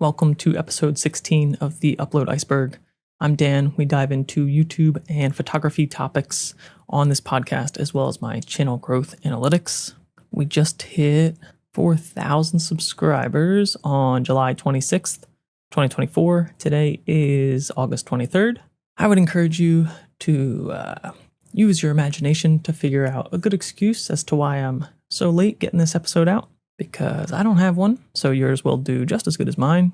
Welcome to episode 16 of the Upload Iceberg. I'm Dan. We dive into YouTube and photography topics on this podcast, as well as my channel growth analytics. We just hit 4,000 subscribers on July 26th, 2024. Today is August 23rd. I would encourage you to use your imagination to figure out a good excuse as to why I'm so late getting this episode out, because I don't have one, so yours will do just as good as mine.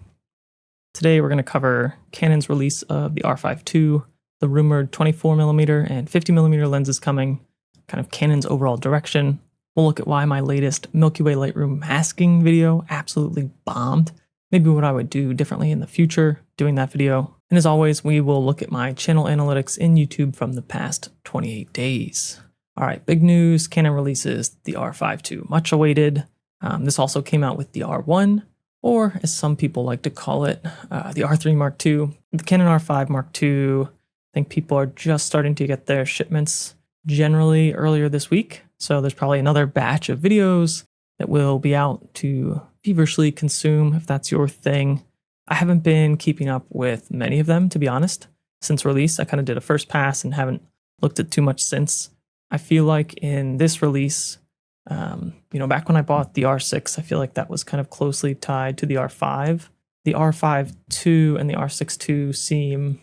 Today we're going to cover Canon's release of the R5ii, the rumored 24mm and 50mm lenses coming, kind of Canon's overall direction. We'll look at why my latest Milky Way Lightroom masking video absolutely bombed, maybe what I would do differently in the future doing that video. And as always, we will look at my channel analytics in YouTube from the past 28 days. All right, big news, Canon releases the R5ii, much awaited. This also came out with the R1, or as some people like to call it, the R3 Mark II. The Canon R5 Mark II, I think people are just starting to get their shipments generally earlier this week. So there's probably another batch of videos that will be out to feverishly consume if that's your thing. I haven't been keeping up with many of them, to be honest, since release. I kind of did a first pass and haven't looked at too much since. I feel like in this release, back when I bought the R6, I feel like that was kind of closely tied to the R5. The R5ii and the R6ii seem,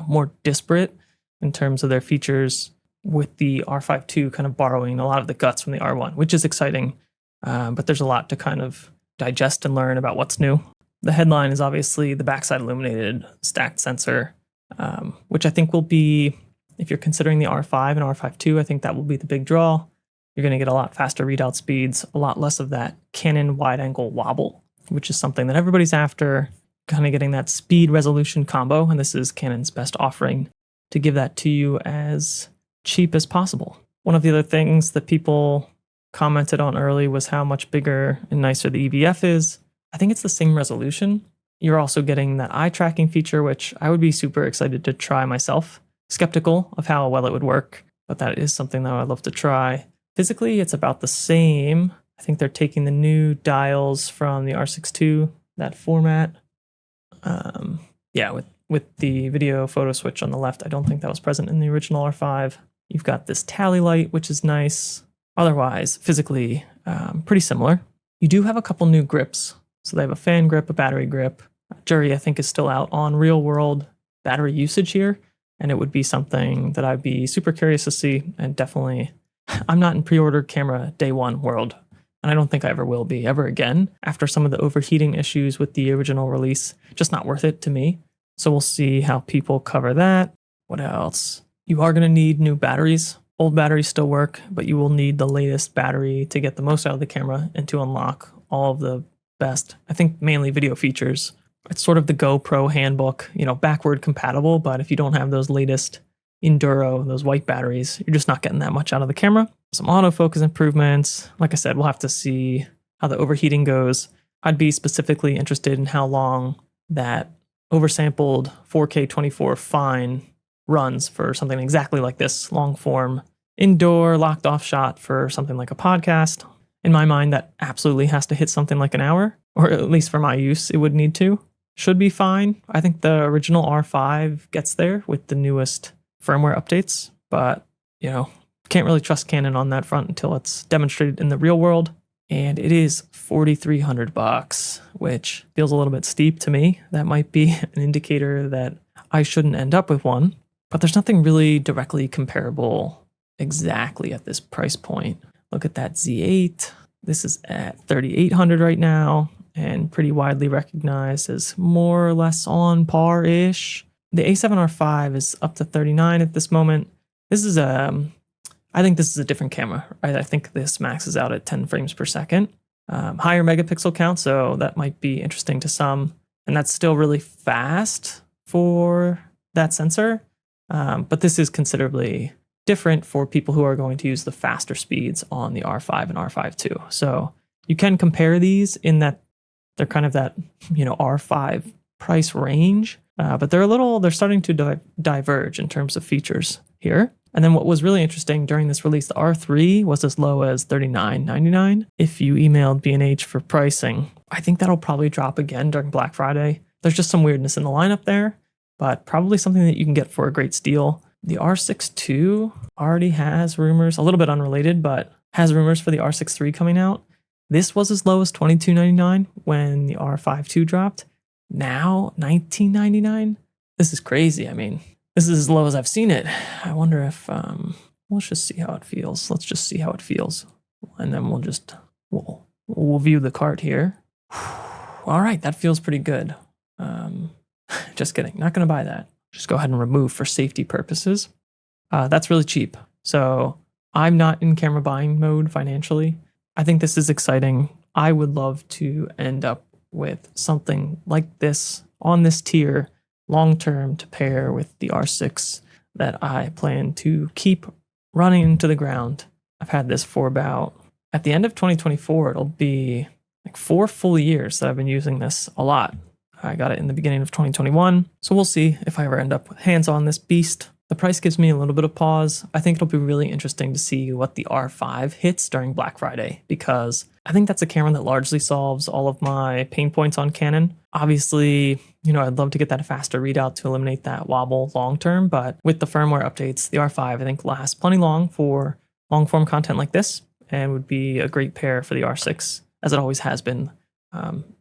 more disparate in terms of their features, with the R5ii kind of borrowing a lot of the guts from the R1, which is exciting. But there's a lot to kind of digest and learn about what's new. The headline is obviously the backside illuminated stacked sensor, which I think will be, if you're considering the R5 and R5ii, I think that will be the big draw. You're going to get a lot faster readout speeds, a lot less of that Canon wide-angle wobble, which is something that everybody's after, kind of getting that speed resolution combo, and this is Canon's best offering to give that to you as cheap as possible. One of the other things that people commented on early was how much bigger and nicer the EVF is. I think it's the same resolution. You're also getting that eye tracking feature, which I would be super excited to try myself. Skeptical of how well it would work, but that is something that I'd love to try. Physically, it's about the same. I think they're taking the new dials from the R6ii, that format. With the video photo switch on the left, I don't think that was present in the original R5. You've got this tally light, which is nice. Otherwise, physically, pretty similar. You do have a couple new grips. So they have a fan grip, a battery grip. Jury, I think, is still out on real-world battery usage here, and it would be something that I'd be super curious to see, and definitely, I'm not in pre-order camera day one world, and I don't think I ever will be ever again after some of the overheating issues with the original release. Just not worth it to me. So we'll see how people cover that. What else? You are going to need new batteries. Old batteries still work, but you will need the latest battery to get the most out of the camera and to unlock all of the best, I think, mainly video features. It's sort of the GoPro handbook, backward compatible, but if you don't have those latest Enduro, those white batteries, you're just not getting that much out of the camera. Some autofocus improvements. Like I said, we'll have to see how the overheating goes. I'd be specifically interested in how long that oversampled 4K 24 fine runs for something exactly like this, long form, indoor, locked off shot for something like a podcast. In my mind, that absolutely has to hit something like an hour, or at least for my use, it would need to. Should be fine. I think the original R5 gets there with the newest firmware updates, but, can't really trust Canon on that front until it's demonstrated in the real world. And it is $4,300, which feels a little bit steep to me. That might be an indicator that I shouldn't end up with one, but there's nothing really directly comparable exactly at this price point. Look at that Z8. This is at $3,800 right now and pretty widely recognized as more or less on par-ish. The A7R5 is up to $39 at this moment. This is I think this is a different camera, right? I think this maxes out at 10 frames per second. Higher megapixel count, so that might be interesting to some. And that's still really fast for that sensor. But this is considerably different for people who are going to use the faster speeds on the R5 and R5ii. So you can compare these in that they're kind of that, R5 price range, but they're starting to diverge in terms of features here. And then what was really interesting during this release, the R3 was as low as $39.99. If you emailed B&H for pricing, I think that'll probably drop again during Black Friday. There's just some weirdness in the lineup there, but probably something that you can get for a great steal. The R6 II already has rumors, a little bit unrelated, but has rumors for the R6 III coming out. This was as low as $22.99 when the R5 II dropped. Now, $19.99? This is crazy. I mean, this is as low as I've seen it. I wonder if, let's just see how it feels. Let's just see how it feels. And then we'll view the cart here. All right, that feels pretty good. Just kidding, not gonna buy that. Just go ahead and remove for safety purposes. That's really cheap. So I'm not in camera buying mode financially. I think this is exciting. I would love to end up with something like this on this tier long-term to pair with the R6 that I plan to keep running into the ground. I've had this for about, at the end of 2024, it'll be like 4 full years that I've been using this a lot. I got it in the beginning of 2021, so we'll see if I ever end up with hands on this beast. The price gives me a little bit of pause. I think it'll be really interesting to see what the R5 hits during Black Friday, because I think that's a camera that largely solves all of my pain points on Canon. Obviously, I'd love to get that faster readout to eliminate that wobble long term, but with the firmware updates, the R5 I think lasts plenty long for long form content like this and would be a great pair for the R6, as it always has been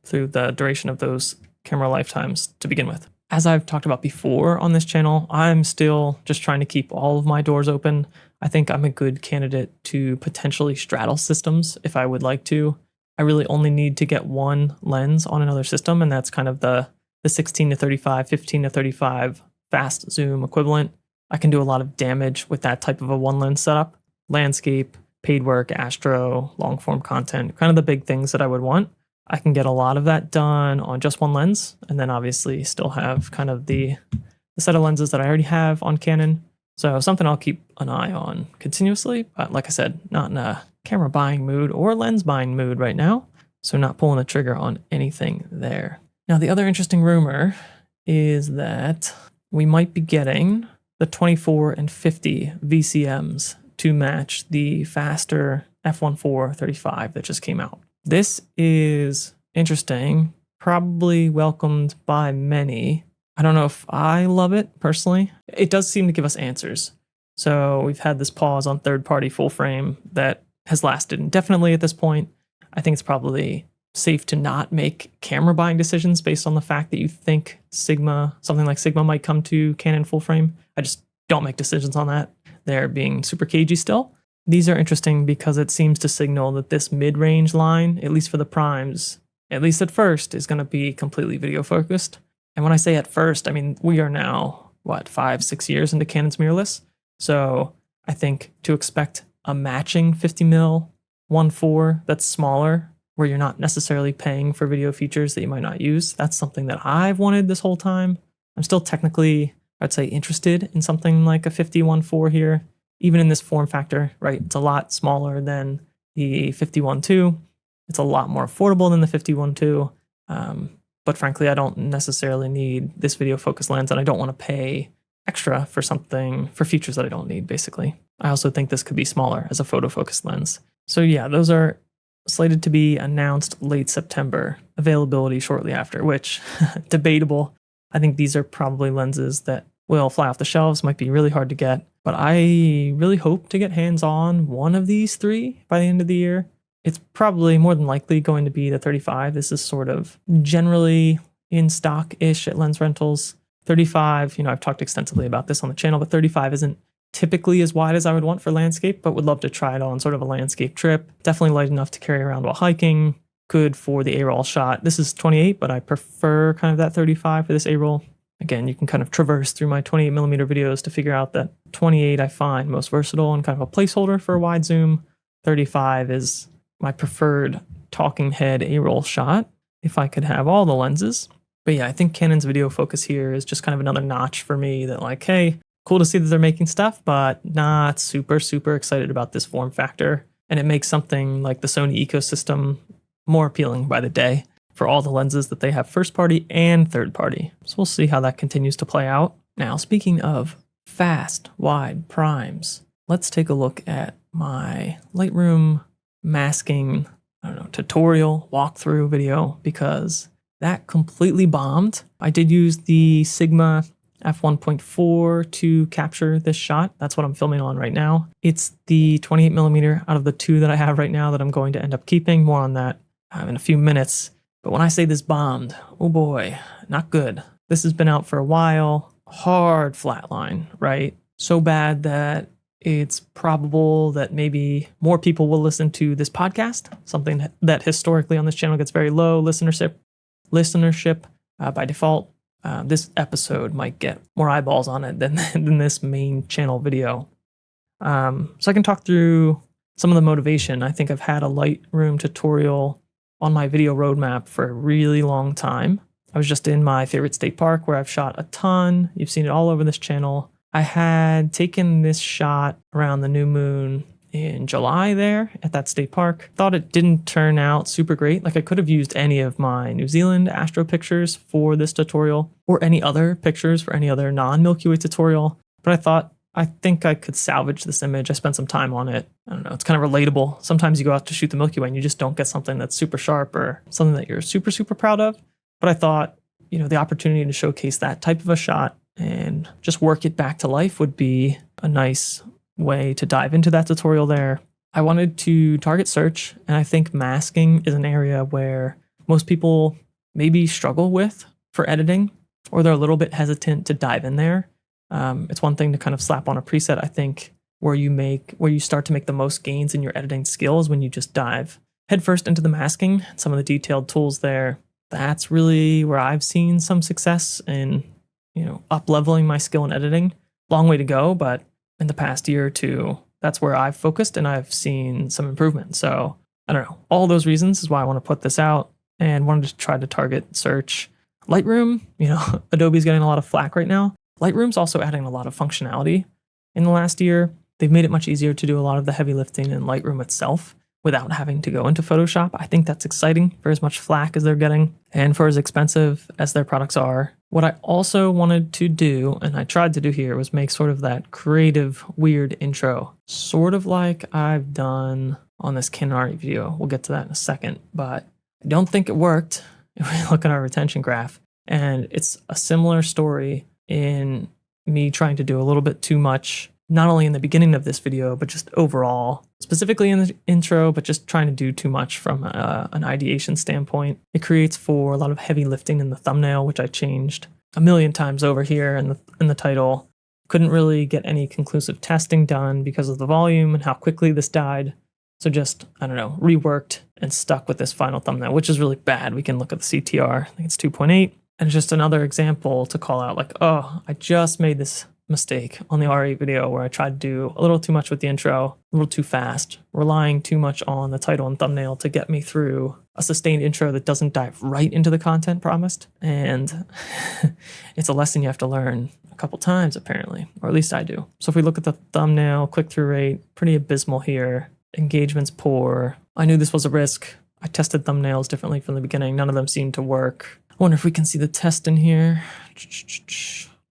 through the duration of those camera lifetimes to begin with. As I've talked about before on this channel, I'm still just trying to keep all of my doors open. I think I'm a good candidate to potentially straddle systems if I would like to. I really only need to get one lens on another system, and that's kind of the 16 to 35, 15 to 35 fast zoom equivalent. I can do a lot of damage with that type of a one lens setup. Landscape, paid work, astro, long form content, kind of the big things that I would want. I can get a lot of that done on just one lens, and then obviously still have kind of the set of lenses that I already have on Canon. So something I'll keep an eye on continuously, but like I said, not in a camera buying mood or lens buying mood right now, so not pulling the trigger on anything there. Now, the other interesting rumor is that we might be getting the 24 and 50 VCMs to match the faster f1.4 35 that just came out. This is interesting, probably welcomed by many. I don't know if I love it personally. It does seem to give us answers. So we've had this pause on third-party full frame that has lasted indefinitely at this point. I think it's probably safe to not make camera buying decisions based on the fact that you think something like Sigma might come to Canon full frame. I just don't make decisions on that. They're being super cagey still. These are interesting because it seems to signal that this mid-range line, at least for the primes, at least at first, is going to be completely video focused. And when I say at first, I mean, we are now, 5-6 years into Canon's mirrorless. So I think to expect a matching 50mm 1.4 that's smaller, where you're not necessarily paying for video features that you might not use, that's something that I've wanted this whole time. I'm still technically, I'd say, interested in something like a 50 1.4 here. Even in this form factor, right? It's a lot smaller than the 51.2. It's a lot more affordable than the 51.2. But frankly, I don't necessarily need this video focus lens, and I don't want to pay extra for features that I don't need, basically. I also think this could be smaller as a photo focus lens. So yeah, those are slated to be announced late September. Availability shortly after, which, debatable. I think these are probably lenses that will fly off the shelves, might be really hard to get. But I really hope to get hands on one of these 3 by the end of the year. It's probably more than likely going to be the 35. This is sort of generally in stock-ish at Lens Rentals. 35, I've talked extensively about this on the channel, but 35 isn't typically as wide as I would want for landscape, but would love to try it on sort of a landscape trip. Definitely light enough to carry around while hiking. Good for the A-roll shot. This is 28, but I prefer kind of that 35 for this A-roll. Again, you can kind of traverse through my 28mm videos to figure out that 28 I find most versatile and kind of a placeholder for a wide zoom. 35 is my preferred talking head A-roll shot if I could have all the lenses. But yeah, I think Canon's video focus here is just kind of another notch for me that like, hey, cool to see that they're making stuff, but not super, super excited about this form factor. And it makes something like the Sony ecosystem more appealing by the day for all the lenses that they have first party and third party. So we'll see how that continues to play out. Now, speaking of fast, wide primes, let's take a look at my Lightroom masking I don't know, tutorial walkthrough video because that completely bombed. I did use the Sigma f1.4 to capture this shot. That's what I'm filming on right now. It's the 28mm out of the two that I have right now that I'm going to end up keeping. More on that in a few minutes. But when I say this bombed, oh boy, not good. This has been out for a while. Hard flatline, right? So bad that it's probable that maybe more people will listen to this podcast, something that historically on this channel gets very low listenership by default. This episode might get more eyeballs on it than this main channel video. So I can talk through some of the motivation. I think I've had a Lightroom tutorial on my video roadmap for a really long time. I was just in my favorite state park where I've shot a ton. You've seen it all over this channel. I had taken this shot around the new moon in July there at that state park. Thought it didn't turn out super great. Like I could have used any of my New Zealand astro pictures for this tutorial or any other pictures for any other non-Milky Way tutorial. But I think I could salvage this image. I spent some time on it. I don't know, it's kind of relatable. Sometimes you go out to shoot the Milky Way and you just don't get something that's super sharp or something that you're super, super proud of. But I thought, the opportunity to showcase that type of a shot and just work it back to life would be a nice way to dive into that tutorial there. I wanted to target search, and I think masking is an area where most people maybe struggle with for editing, or they're a little bit hesitant to dive in there. It's one thing to kind of slap on a preset. I think where you start to make the most gains in your editing skills when you just dive headfirst into the masking, some of the detailed tools there. That's really where I've seen some success in, up-leveling my skill in editing. Long way to go, but in the past year or two, that's where I've focused and I've seen some improvement. So I don't know, all those reasons is why I want to put this out and wanted to try to target search. Lightroom, Adobe's getting a lot of flack right now. Lightroom's also adding a lot of functionality in the last year. They've made it much easier to do a lot of the heavy lifting in Lightroom itself without having to go into Photoshop. I think that's exciting for as much flack as they're getting and for as expensive as their products are. What I also wanted to do, and I tried to do here, was make sort of that creative, weird intro, sort of like I've done on this Canon R5ii video. We'll get to that in a second, but I don't think it worked if we look at our retention graph. And it's a similar story in me trying to do a little bit too much, not only in the beginning of this video, but just overall, specifically in the intro, but just trying to do too much from an ideation standpoint. It creates for a lot of heavy lifting in the thumbnail, which I changed a million times over here in the title. Couldn't really get any conclusive testing done because of the volume and how quickly this died. So just, reworked and stuck with this final thumbnail, which is really bad. We can look at the CTR. I think it's 2.8. And it's just another example to call out, like, oh, I just made this mistake on the R8 video where I tried to do a little too much with the intro, a little too fast, relying too much on the title and thumbnail to get me through a sustained intro that doesn't dive right into the content promised. And it's a lesson you have to learn a couple times, apparently, or at least I do. So if we look at the thumbnail, click-through rate, pretty abysmal here. Engagement's poor. I knew this was a risk. I tested thumbnails differently from the beginning. None of them seemed to work. I wonder if we can see the test in here.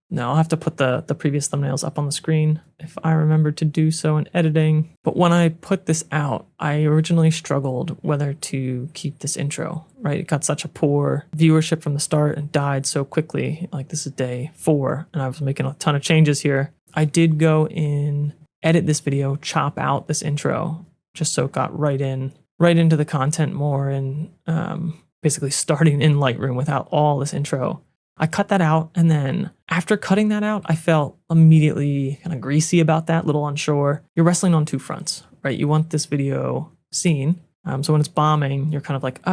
No, I'll have to put the previous thumbnails up on the screen if I remember to do so in editing. But when I put this out, I originally struggled whether to keep this intro, right? It got such a poor viewership from the start and died so quickly. Like this is day 4 and I was making a ton of changes here. I did go in, edit this video, chop out this intro, just so it got right into the content more and basically starting in Lightroom without all this intro. I cut that out, and then after cutting that out, I felt immediately kind of greasy about that, a little unsure. You're wrestling on two fronts, right? You want this video seen. So when it's bombing, you're kind of like,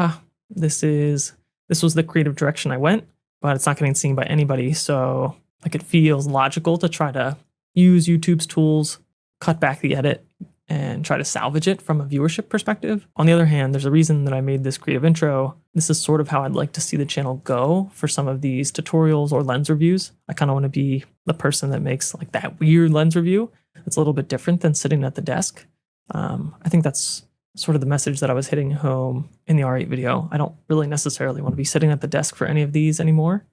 this was the creative direction I went, but it's not getting seen by anybody. So like it feels logical to try to use YouTube's tools, cut back the edit, and try to salvage it from a viewership perspective. On the other hand, there's a reason that I made this creative intro. This is sort of how I'd like to see the channel go for some of these tutorials or lens reviews. I kind of want to be the person that makes like that weird lens review. It's a little bit different than sitting at the desk. I think that's sort of the message that I was hitting home in the R8 video. I don't really necessarily want to be sitting at the desk for any of these anymore.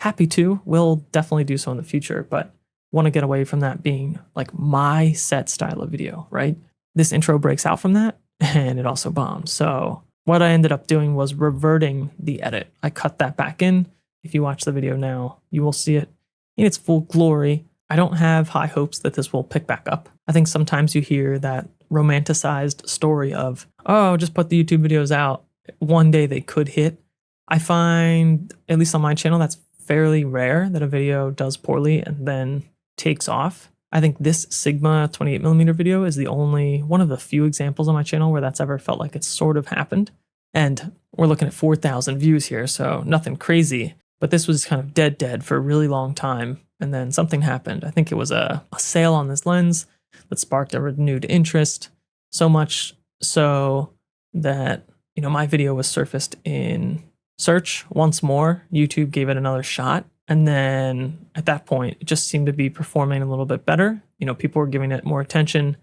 Happy to, will definitely do so in the future, but want to get away from that being like my set style of video, right? This intro breaks out from that and it also bombs. So what I ended up doing was reverting the edit. I cut that back in. If you watch the video now, you will see it in its full glory. I don't have high hopes that this will pick back up. I think sometimes you hear that romanticized story of, oh, just put the YouTube videos out. One day they could hit. I find, at least on my channel, that's fairly rare that a video does poorly and then takes off. I think this Sigma 28mm video is the only one of the few examples on my channel where that's ever felt like it's sort of happened. And we're looking at 4,000 views here, so nothing crazy. But this was kind of dead for a really long time. And then something happened. I think it was a sale on this lens that sparked a renewed interest, so much so that, you know, my video was surfaced in search once more. YouTube gave it another shot. And then at that point, it just seemed to be performing a little bit better. You know, people were giving it more attention.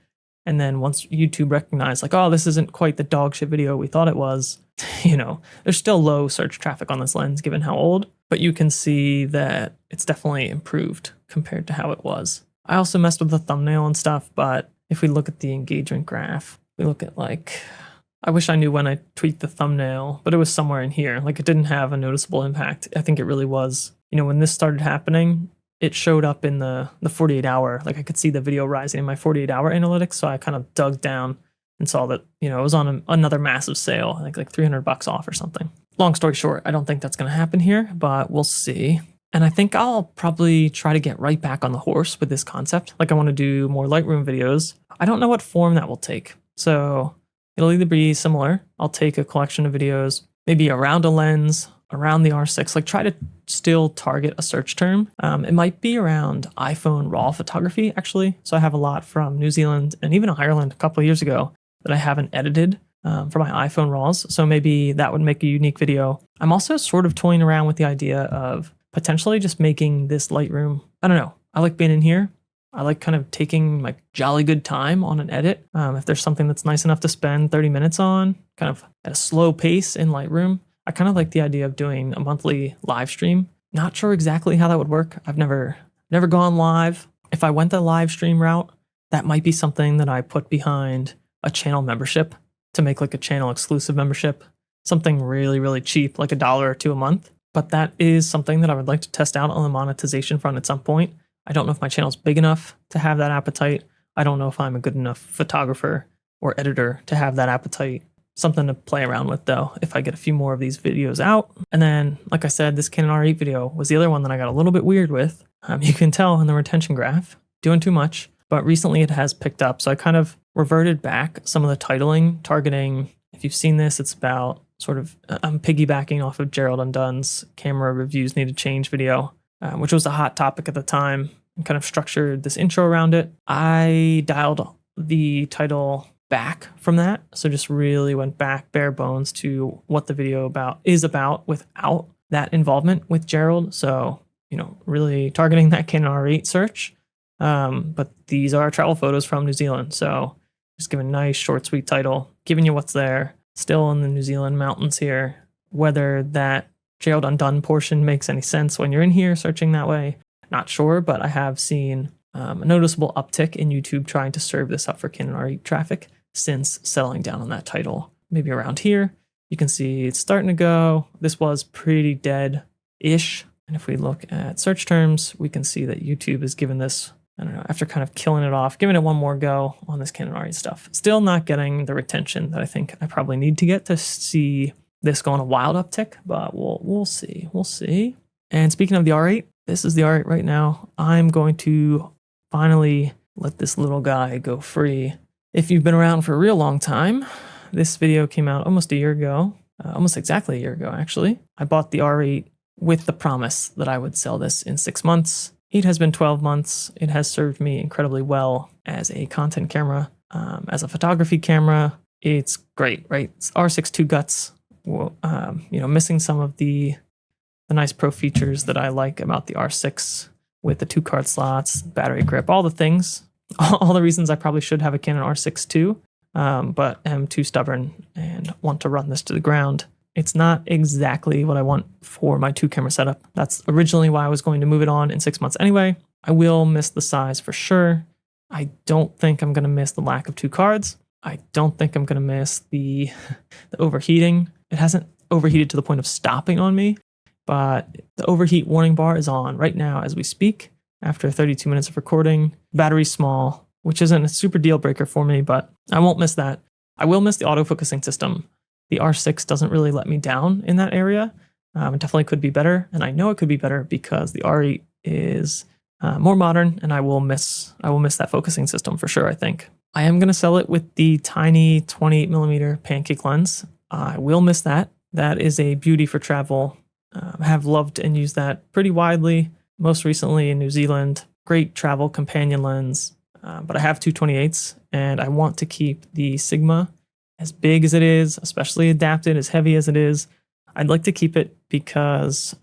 And then once YouTube recognized, like, oh, this isn't quite the dog shit video we thought it was, you know, there's still low search traffic on this lens given how old, but you can see that it's definitely improved compared to how it was. I also messed with the thumbnail and stuff, but if we look at the engagement graph, we look at like, I wish I knew when I tweaked the thumbnail, but it was somewhere in here. Like it didn't have a noticeable impact. I think it really was, you know, when this started happening, it showed up in the 48 hour, like I could see the video rising in my 48 hour analytics. So I kind of dug down and saw that, you know, it was on another massive sale, like $300 off or something. Long story short, I don't think that's going to happen here, but we'll see. And I think I'll probably try to get right back on the horse with this concept. Like I want to do more Lightroom videos. I don't know what form that will take. So it'll either be similar. I'll take a collection of videos, maybe around a lens, around the R6, like try to still target a search term. It might be around iPhone RAW photography, actually. So I have a lot from New Zealand and even Ireland a couple of years ago that I haven't edited for my iPhone RAWs. So maybe that would make a unique video. I'm also sort of toying around with the idea of potentially just making this Lightroom. I don't know. I like being in here. I like kind of taking like jolly good time on an edit. If there's something that's nice enough to spend 30 minutes on, kind of at a slow pace in Lightroom, I kind of like the idea of doing a monthly live stream. Not sure exactly how that would work. I've never gone live. If I went the live stream route, that might be something that I put behind a channel membership to make like a channel exclusive membership, something really, really cheap, like $1 or $2 a month. But that is something that I would like to test out on the monetization front at some point. I don't know if my channel's big enough to have that appetite. I don't know if I'm a good enough photographer or editor to have that appetite. Something to play around with though, if I get a few more of these videos out. And then, like I said, this Canon R5ii video was the other one that I got a little bit weird with. You can tell in the retention graph, doing too much, but recently it has picked up. So I kind of reverted back some of the titling, targeting, if you've seen this, it's about sort of, I'm piggybacking off of Gerald Undun's camera reviews need to change video, which was a hot topic at the time, and kind of structured this intro around it. I dialed the title back from that. So just really went back bare bones to what the video is about without that involvement with Gerald. So, you know, really targeting that Canon R8 search. But these are travel photos from New Zealand. So just give a nice short, sweet title, giving you what's there, still in the New Zealand mountains here. Whether that Gerald Undone portion makes any sense when you're in here searching that way, not sure, but I have seen a noticeable uptick in YouTube trying to serve this up for Canon R8 traffic since settling down on that title. Maybe around here, you can see it's starting to go. This was pretty dead-ish. And if we look at search terms, we can see that YouTube has given this, I don't know, after kind of killing it off, giving it one more go on this Canon R8 stuff. Still not getting the retention that I think I probably need to get to see this go on a wild uptick, but we'll see. We'll see. And speaking of the R8, this is the R8 right now. I'm going to finally let this little guy go free. If you've been around for a real long time, this video came out almost a year ago, almost exactly a year ago, actually. I bought the R8 with the promise that I would sell this in 6 months. It has been 12 months. It has served me incredibly well as a content camera, as a photography camera. It's great, right? It's R6 2 guts, you know, missing some of the nice pro features that I like about the R6 with the 2 card slots, battery grip, all the things. All the reasons I probably should have a Canon R6 too, but am too stubborn and want to run this to the ground. It's not exactly what I want for my 2-camera setup. That's originally why I was going to move it on in 6 months anyway. I will miss the size for sure. I don't think I'm going to miss the lack of 2 cards. I don't think I'm going to miss the overheating. It hasn't overheated to the point of stopping on me, but the overheat warning bar is on right now as we speak after 32 minutes of recording. Battery's small, which isn't a super deal breaker for me, but I won't miss that. I will miss the autofocusing system. The R6 doesn't really let me down in that area. It definitely could be better, and I know it could be better because the R8 is more modern, and I will miss that focusing system for sure, I think. I am going to sell it with the tiny 28mm pancake lens. I will miss that. That is a beauty for travel. I have loved and used that pretty widely, most recently in New Zealand. Great travel companion lens, but I have two 28s, and I want to keep the Sigma as big as it is, especially adapted, as heavy as it is. I'd like to keep it because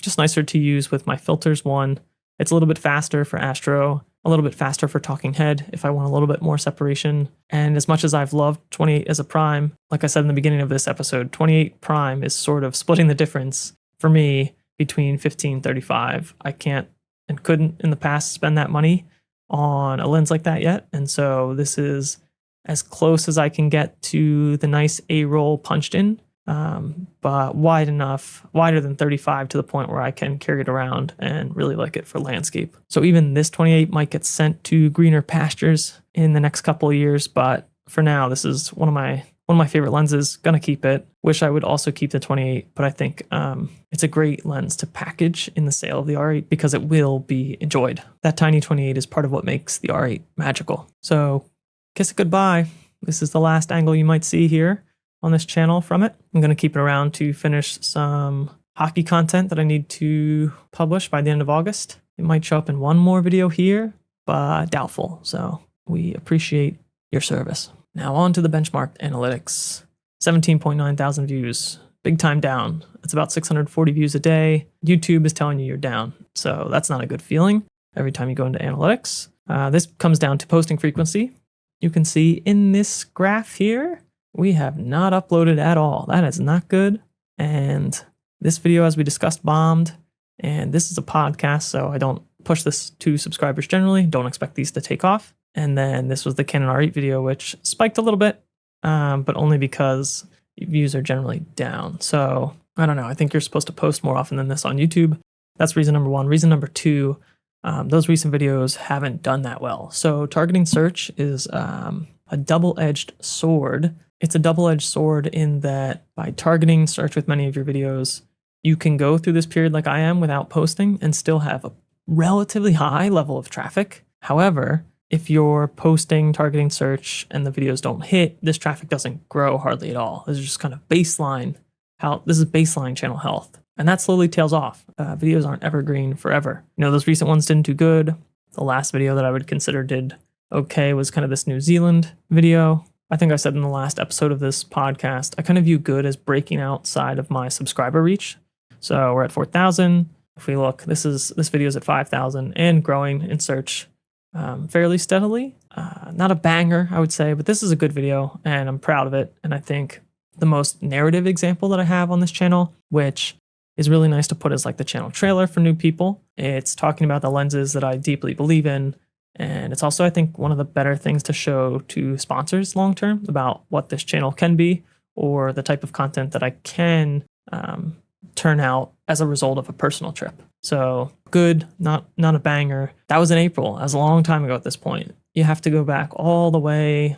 just nicer to use with my filters one. It's a little bit faster for Astro, a little bit faster for talking head if I want a little bit more separation. And as much as I've loved 28 as a prime, like I said in the beginning of this episode, 28 prime is sort of splitting the difference for me between 15-35. I can't and couldn't in the past spend that money on a lens like that yet. And so this is as close as I can get to the nice A-roll punched in, but wide enough, wider than 35 to the point where I can carry it around and really like it for landscape. So even this 28 might get sent to greener pastures in the next couple of years, but for now, this is one of my favorite lenses. Gonna keep it. Wish I would also keep the 28, but I think it's a great lens to package in the sale of the R8 because it will be enjoyed. That tiny 28 is part of what makes the R8 magical. So kiss it goodbye. This is the last angle you might see here on this channel from it. I'm going to keep it around to finish some hockey content that I need to publish by the end of August. It might show up in one more video here, but doubtful. So we appreciate your service. Now on to the benchmarked analytics. 17.9 thousand views. Big time down. It's about 640 views a day. YouTube is telling you you're down. So that's not a good feeling every time you go into analytics. This comes down to posting frequency. You can see in this graph here, we have not uploaded at all. That is not good. And this video, as we discussed, bombed. And this is a podcast, so I don't push this to subscribers generally. Don't expect these to take off. And then this was the Canon R8 video, which spiked a little bit, but only because views are generally down. So I don't know. I think you're supposed to post more often than this on YouTube. That's reason number one. Reason number two, those recent videos haven't done that well. So targeting search is a double-edged sword. It's a double-edged sword in that by targeting search with many of your videos, you can go through this period like I am without posting and still have a relatively high level of traffic. However, if you're posting targeting search and the videos don't hit, this traffic doesn't grow hardly at all. This is just kind of baseline. This is baseline channel health. And that slowly tails off. Videos aren't evergreen forever. Those recent ones didn't do good. The last video that I would consider did okay was kind of this New Zealand video. I think I said in the last episode of this podcast, I kind of view good as breaking outside of my subscriber reach. So we're at 4,000. If we look, this video is at 5,000 and growing in search fairly steadily. Not a banger, I would say, but this is a good video and I'm proud of it. And I think the most narrative example that I have on this channel, which is really nice to put as like the channel trailer for new people. It's talking about the lenses that I deeply believe in. And it's also, I think, one of the better things to show to sponsors long-term about what this channel can be or the type of content that I can turn out as a result of a personal trip. So good, not a banger. That was in April. That was a long time ago at this point. You have to go back all the way.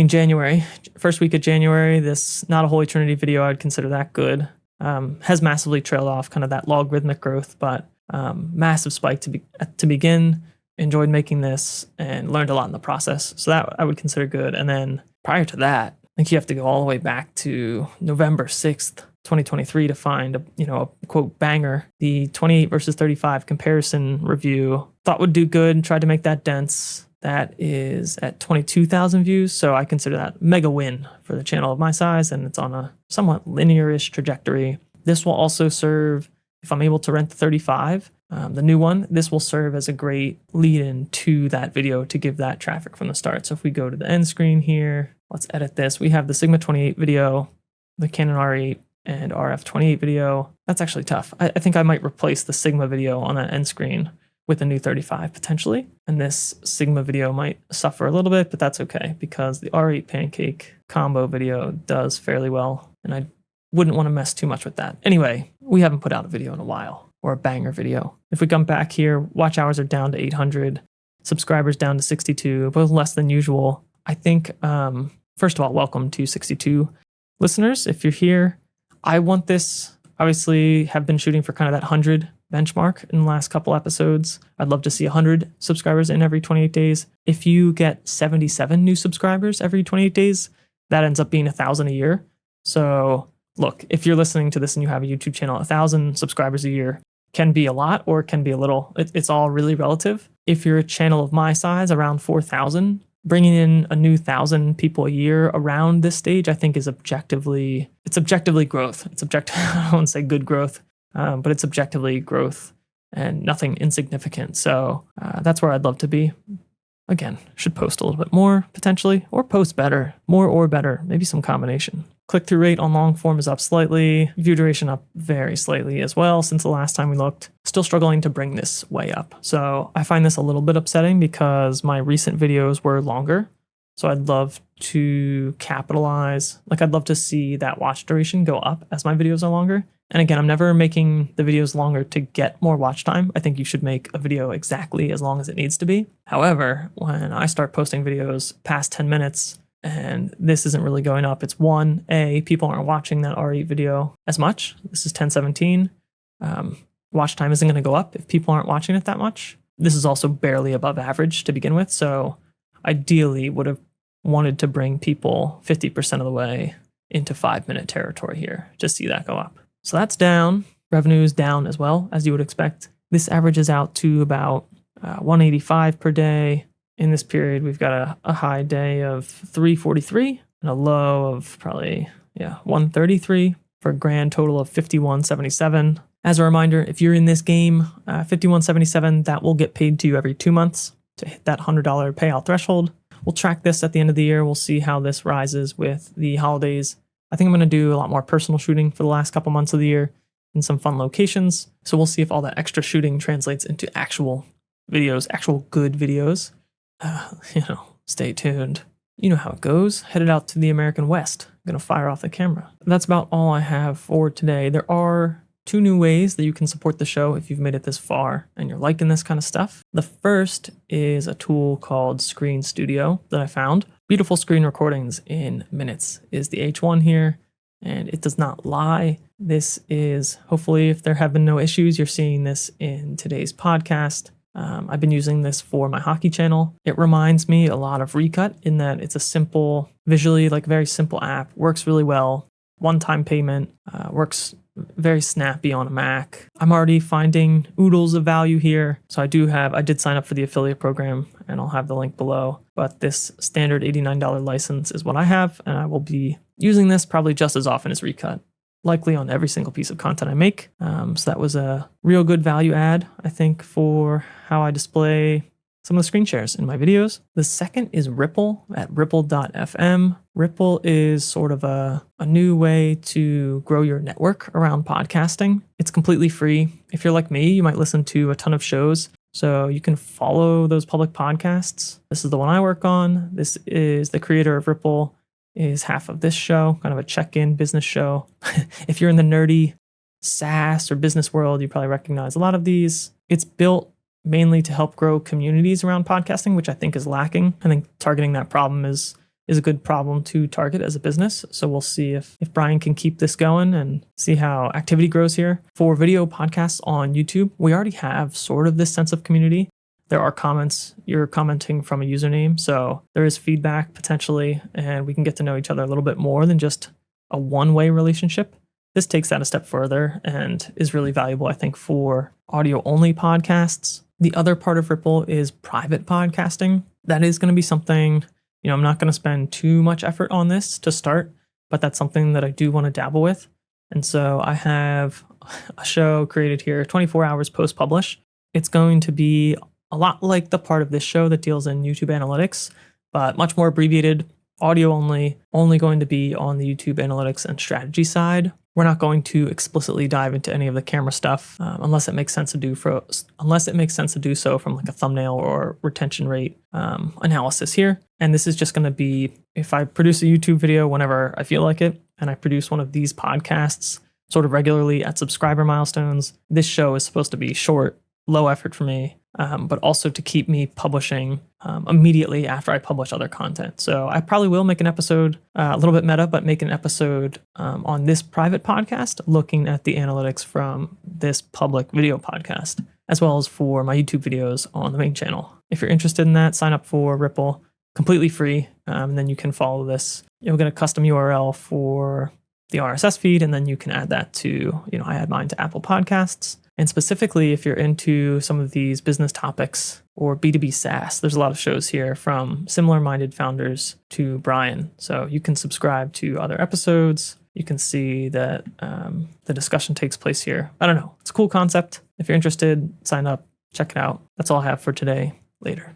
January, first week of January, this Not a Holy Trinity video, I'd consider that good. Has massively trailed off kind of that logarithmic growth, but massive spike to begin. Enjoyed making this and learned a lot in the process. So that I would consider good. And then prior to that, I think you have to go all the way back to November 6th, 2023 to find a quote banger. The 28 versus 35 comparison review. Thought would do good. Tried to make that dense. That is at 22,000 views. So I consider that mega win for the channel of my size. And it's on a somewhat linear-ish trajectory. This will also serve, if I'm able to rent the 35, the new one, this will serve as a great lead-in to that video to give that traffic from the start. So if we go to the end screen here, let's edit this. We have the Sigma 28 video, the Canon R8, and RF 28 video. That's actually tough. I think I might replace the Sigma video on that end screen with a new 35 potentially. And this Sigma video might suffer a little bit, but that's okay because the R8 pancake combo video does fairly well. And I wouldn't want to mess too much with that. Anyway, we haven't put out a video in a while, or a banger video. If we come back here, watch hours are down to 800, subscribers down to 62, both less than usual. I think, first of all, welcome to 62 listeners. If you're here, I want this, obviously have been shooting for kind of that 100 benchmark in the last couple episodes. I'd love to see 100 subscribers in every 28 days. If you get 77 new subscribers every 28 days, that ends up being 1,000 a year. So look, if you're listening to this and you have a YouTube channel, 1,000 subscribers a year can be a lot or it can be a little. It's all really relative. If you're a channel of my size, around 4,000, bringing in a new 1,000 people a year around this stage, I think is objectively growth. I won't say good growth, but it's objectively growth and nothing insignificant. So that's where I'd love to be. Again, should post a little bit more potentially, or post better, more or better, maybe some combination. Click-through rate on long form is up slightly, view duration up very slightly as well since the last time we looked. Still struggling to bring this way up. So I find this a little bit upsetting because my recent videos were longer. So I'd love to capitalize, I'd love to see that watch duration go up as my videos are longer. And again, I'm never making the videos longer to get more watch time. I think you should make a video exactly as long as it needs to be. However, when I start posting videos past 10 minutes and this isn't really going up, it's people aren't watching that R8 video as much. This is 1017. Watch time isn't going to go up if people aren't watching it that much. This is also barely above average to begin with. So ideally would have wanted to bring people 50% of the way into 5-minute territory here to see that go up. So that's down. Revenue is down as well, as you would expect. This averages out to about 185 per day. In this period, we've got a high day of 343 and a low of probably 133 for a grand total of 5177. As a reminder, if you're in this game, 5177, that will get paid to you every 2 months to hit that $100 payout threshold. We'll track this at the end of the year. We'll see how this rises with the holidays. I think I'm going to do a lot more personal shooting for the last couple months of the year in some fun locations. So we'll see if all that extra shooting translates into actual videos, actual good videos. Stay tuned. You know how it goes. Headed out to the American West. I'm going to fire off the camera. That's about all I have for today. There are 2 new ways that you can support the show if you've made it this far and you're liking this kind of stuff. The first is a tool called Screen Studio that I found. Beautiful screen recordings in minutes is the H1 here, and it does not lie. This is, hopefully, if there have been no issues, you're seeing this in today's podcast. I've been using this for my hockey channel. It reminds me a lot of Recut in that it's a simple, visually very simple app, works really well, one-time payment, works very snappy on a Mac. I'm already finding oodles of value here. So I did sign up for the affiliate program and I'll have the link below. But this standard $89 license is what I have. And I will be using this probably just as often as Recut, likely on every single piece of content I make. So that was a real good value add, I think, for how I display some of the screen shares in my videos. The second is Ripple at ripple.fm. Ripple is sort of a new way to grow your network around podcasting. It's completely free. If you're like me, you might listen to a ton of shows, so you can follow those public podcasts. This is the one I work on. This is the creator of Ripple, is half of this show, kind of a check-in business show. If you're in the nerdy SaaS or business world, you probably recognize a lot of these. It's built mainly to help grow communities around podcasting, which I think is lacking. I think targeting that problem is a good problem to target as a business. So we'll see if Brian can keep this going and see how activity grows here. For video podcasts on YouTube, we already have sort of this sense of community. There are comments, you're commenting from a username, so there is feedback potentially, and we can get to know each other a little bit more than just a one-way relationship. This takes that a step further and is really valuable, I think, for audio-only podcasts. The other part of Ripple is private podcasting. That is going to be something, I'm not going to spend too much effort on this to start, but that's something that I do want to dabble with. And so I have a show created here, 24 hours post-publish. It's going to be a lot like the part of this show that deals in YouTube analytics, but much more abbreviated, audio only going to be on the YouTube analytics and strategy side. We're not going to explicitly dive into any of the camera stuff unless it makes sense to do so from like a thumbnail or retention rate analysis here. And this is just going to be if I produce a YouTube video whenever I feel like it, and I produce one of these podcasts sort of regularly at subscriber milestones. This show is supposed to be short, low effort for me, but also to keep me publishing immediately after I publish other content. So I probably will make an episode, a little bit meta, but make an episode on this private podcast looking at the analytics from this public video podcast, as well as for my YouTube videos on the main channel. If you're interested in that, sign up for Ripple, completely free. And then you can follow this. You'll get a custom URL for the RSS feed, and then you can add that to, I add mine to Apple Podcasts. And specifically, if you're into some of these business topics or B2B SaaS, there's a lot of shows here from similar-minded founders to Brian. So you can subscribe to other episodes. You can see that the discussion takes place here. I don't know. It's a cool concept. If you're interested, sign up, check it out. That's all I have for today. Later.